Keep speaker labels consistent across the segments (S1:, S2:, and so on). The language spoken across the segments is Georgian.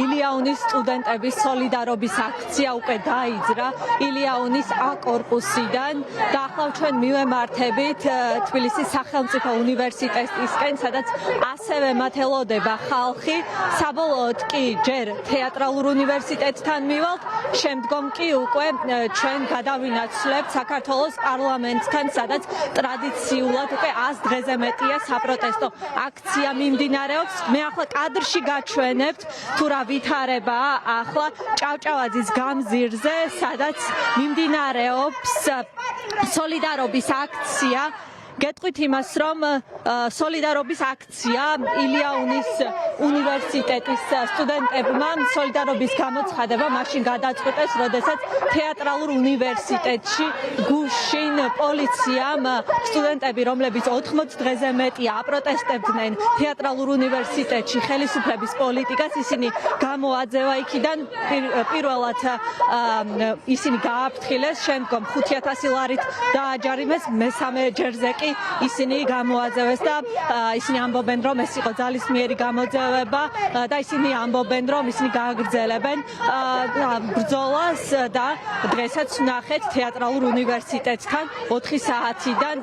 S1: ილიაუნის სტუდენტების სოლიდარობის აქცია უკვე დაიძრა ილიაუნის A-კორპუსიდან და ახლა ჩვენ მივემართებით თბილისის სახელმწიფო უნივერსიტეტისკენ, სადაც ასევე მათ ელოდება ხალხი. საბოლოოდ კი ჯერ თეატრალურ უნივერსიტეტთან მივალთ, შემდგომ კი უკვე ჩვენ გადავინაცვლებთ საქართველოს პარლამენტთან, სადაც ტრადიციულად უკვე 100 დღეზე მეტია საპროტესტო აქცია მიმდინარეობს. მე ახლა კადრში გაჩვენებთ თუ რა ვითარებაა ახლა ჭავჭავაძის გამზირზე, სადაც მიმდინარეობს სოლიდარობის აქცია. გეტყვით იმას, რომ სოლიდარობის აქცია ილიაუნის უნივერსიტეტის სტუდენტებმა სოლიდარობის გამოცხადება მაშინ გადაწყვიტეს, როდესაც თეატრალურ უნივერსიტეტში გუშინ პოლიციამ სტუდენტები, რომლებიც 80 დღეზე მეტია აპროტესტებდნენ თეატრალურ უნივერსიტეტში ხელისუფლების პოლიტიკას, ისინი გამოაძევა იქიდან. პირველად ისინი გააფრთხილეს, შემდგომ 5,000 ლარით დააჯარიმეს, მესამე ჯერზე კი ისინი გამოაძევეს და ისინი ამბობენ, რომ ეს იყო ძალისმიერი გამოძევება და ისინი ამბობენ, რომ ისინი გააგრძელებენ ბრძოლას და დღესაც ვნახეთ თეატრალურ უნივერსიტეტთან 4 საათიდან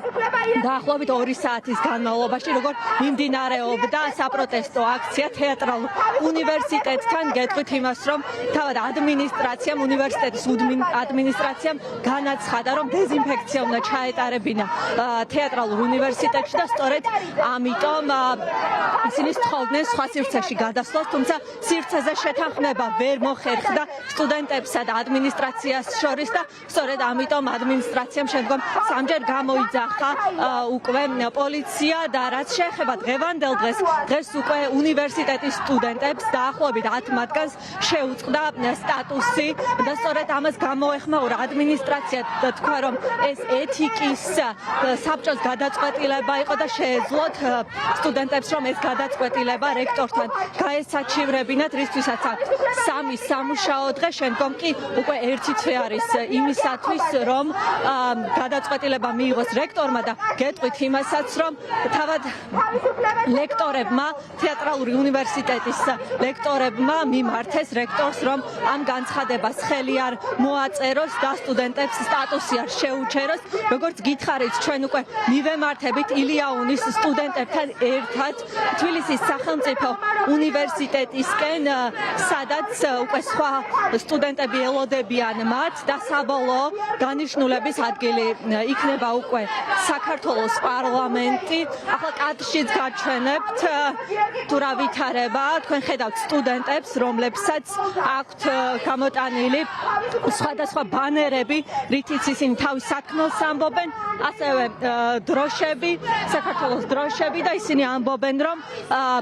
S1: დაახლოებით 2 საათის განმავლობაში, როგორ მიმდინარეობდა საპროტესტო აქცია თეატრალურ უნივერსიტეტთან. გეტყვით იმას, რომ თავად ადმინისტრაციამ, უნივერსიტეტის ადმინისტრაციამ განაცხადა, რომ დეზინფექცია უნდა ჩაეტარებინა თეატრალურ უნივერსიტეტში და სწორედ ამიტომ ისინი სთხოვდნენ სხვა სივრცეში გადასვლას, თუმცა სივრცეზე შეთანხმება ვერ მოხერხდა სტუდენტებსა და ადმინისტრაციას შორის და სწორედ ამიტომ ადმინისტრაციამ შემდგომ 3ჯერ გამოიძახა უკვე პოლიცია და რაც შეეხება დღევანდელ დღეს უკვე უნივერსიტეტის სტუდენტებს დაახლოებით 10 მათგანს შეუწყდა სტატუსი და სწორედ ამას გამოეხმაურა ადმინისტრაცია და თქვა, რომ ეს ეთიკის საბჭოს გადაწყვეტილება იყო და შეეძლოთ სტუდენტებს, რომ ეს გადაწყვეტილება რექტორთან გაესაჩივრებინათ, რისთვისაც აქვს 3 სამუშაო დღე, შემდგომ კი უკვე 1 თვე არის იმისათვის, რომ გადაწყვეტილება მიიღოს რექტორმა და გეტყვით იმასაც, რომ თავად ლექტორებმა, თეატრალური უნივერსიტეტის ლექტორებმა მიმართეს რექტორს, რომ ამ განცხადებას ხელი არ მოაწეროს და სტუდენტებს სტატუსი არ შეუჩეროს. როგორც გითხარით, ჩვენ უკვე მივემართებით ილიაუნის სტუდენტებთან ერთად თბილისის სახელმწიფო უნივერსიტეტისკენ, სადაც უკვე სხვა სტუდენტები ელოდებიან მათ და საბოლოო განიშნულების ადგილი იქნება უკვე საქართველოს პარლამენტი. ახლა კადრშიც გაჩვენებთ თუ რა ვითარება. თქვენ ხედავთ სტუდენტებს, რომლებსაც აქვთ გამოტანილი სხვადასხვა ბანერები, რითიც ისინი თავის საქმეს ამბობენ, ასევე დროშები, საქართველოს დროშები და ისინი ამბობენ, რომ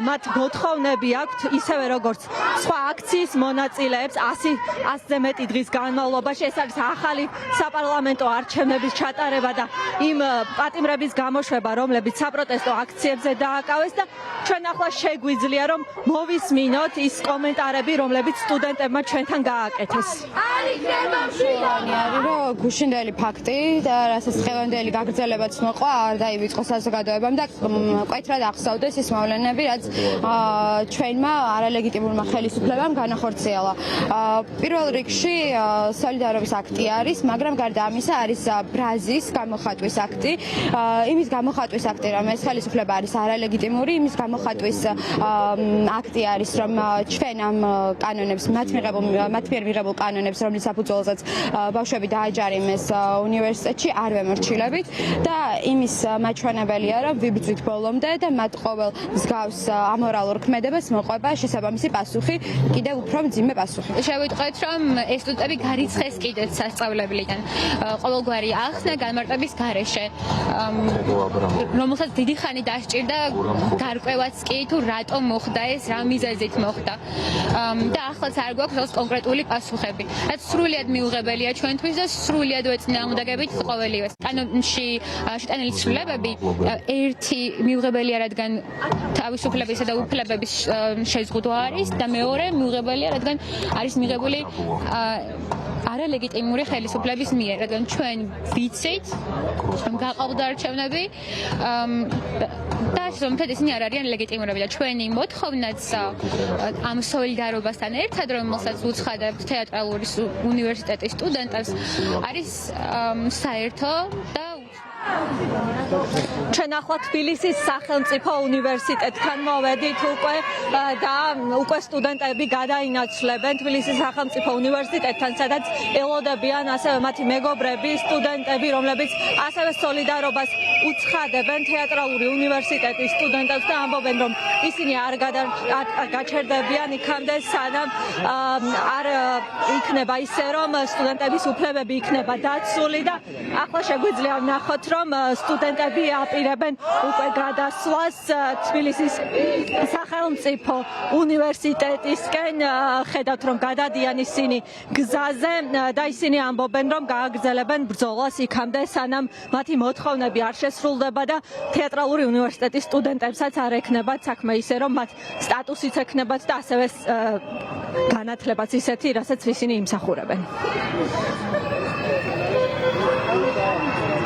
S1: მათ მოთხოვნები აქვთ ისევე როგორც სხვა აქციის მონაწილეებს 100-ზე მეტი დღის განმავლობაში. ეს არის ახალი საპარლამენტო არჩევნების ჩატარება და იმ პატიმრების გამოშვება, რომლებიც საპროტესტო აქციებზე დააკავეს და ჩვენ ახლა შეგვიძლია, რომ მოვისმინოთ ის კომენტარები, რომლებიც სტუდენტებმა ჩვენთან გააკეთეს.
S2: არის რომ გუშინდელი ფაქტი და რასაც ხელოვნდელი გაგრძელებაც მოყვა არ დაივიწყო საზოგადოებამ და მკვეთრად ახსოვდეს ის მოვლენები, რაც ჩვენმა არალეგიტიმურმა ხელისუფლებამ განახორციელა. პირველ რიგში სოლიდარობის აქტი არის, მაგრამ გარდა ამისა არის ბრაზის გამოხატვის აქტი. იმის გამოხატვის აქტი, რომ ეს ხელისუფლება არის არალეგიტიმური, იმის გამოხატვის აქტი არის, რომ ჩვენ ამ კანონებს, მათ მიერ მიღებულ კანონებს, რომლის საფუძველზეც ბავშვები დააჯარიმეს უნივერსიტეტში, არ ვემორჩილებით და იმის მაჩვენებელია, რომ ვიბრძვით ბოლომდე და მათ ყოველ მსგავს ამორალურ ქმედებას მოყვება შესაბამისი პასუხი, კიდევ უფრო მძიმე პასუხი.
S3: შევიტყვეთ, რომ ეს სტუდენტები გარიცხეს კიდეც სასწავლებლიდან ყოველგვარი ახსნა განმარტების გარეშე, რომელსაც დიდი ხანი დასჭირდა გარკვევაც კი თუ რატომ მოხდა ეს, რა მიზეზით მოხდა და ახლაც არ გვაქვს კონკრეტული პასუხები. რაც სრულიად მიუღებელია ჩვენთვის და სრულიად ვეწინააღმდეგებით ყოველივეს. კანონში შეტანილი რომელიც ცვლილებები ერთი მიუღებელია, რადგან თავისუფლებისა და უფლებების შეზღუდვა არის და მეორე მიუღებელია, რადგან არის მიღებული არალეგიტიმური ხელისუფლების მიერ, რადგან ჩვენ ვიცით, რომ გაყავდა არჩევნები და ზომთად ისინი არ არიან ლეგიტიმურები და ჩვენი მოთხოვნაც ამ სოლიდარობასთან ერთად, რომელსაც უცხადებთ თეატრალური უნივერსიტეტის სტუდენტებს, არის საერთო და
S1: ჩვენ ახლა თბილისის სახელმწიფო უნივერსიტეტთან მოვედით და უკვე სტუდენტები გადაინაცვლებენ თბილისის სახელმწიფო უნივერსიტეტთან, სადაც ელოდებიან ასევე მათი მეგობრები, სტუდენტები, რომლებიც ასევე სოლიდარობას უცხადებენ თეატრალური უნივერსიტეტის სტუდენტებს და ამბობენ, რომ ისინი არ გაჩერდებიან იქამდე, სანამ არ იქნება ისე, რომ სტუდენტების უფლებები იქნება დაცული და ახლა შეგვიძლია ვნახოთ, რომ სტუდენტები აპირებენ უკვე გადასვლას თბილისის სახელმწიფო უნივერსიტეტისკენ, ხედავთ, რომ გადადიან ისინი გზაზე და ისინი ამბობენ, რომ გააგრძელებენ ბრძოლას იქამდე, სანამ მათი მოთხოვნები არ შესრულდება და თეატრალური უნივერსიტეტის სტუდენტებსაც არ ექნებათ საქმე ისე, რომ მათ სტატუსიც ექნებათ და ასევე განათლებაც ისეთი, რასაც ისინი იმსახურებენ.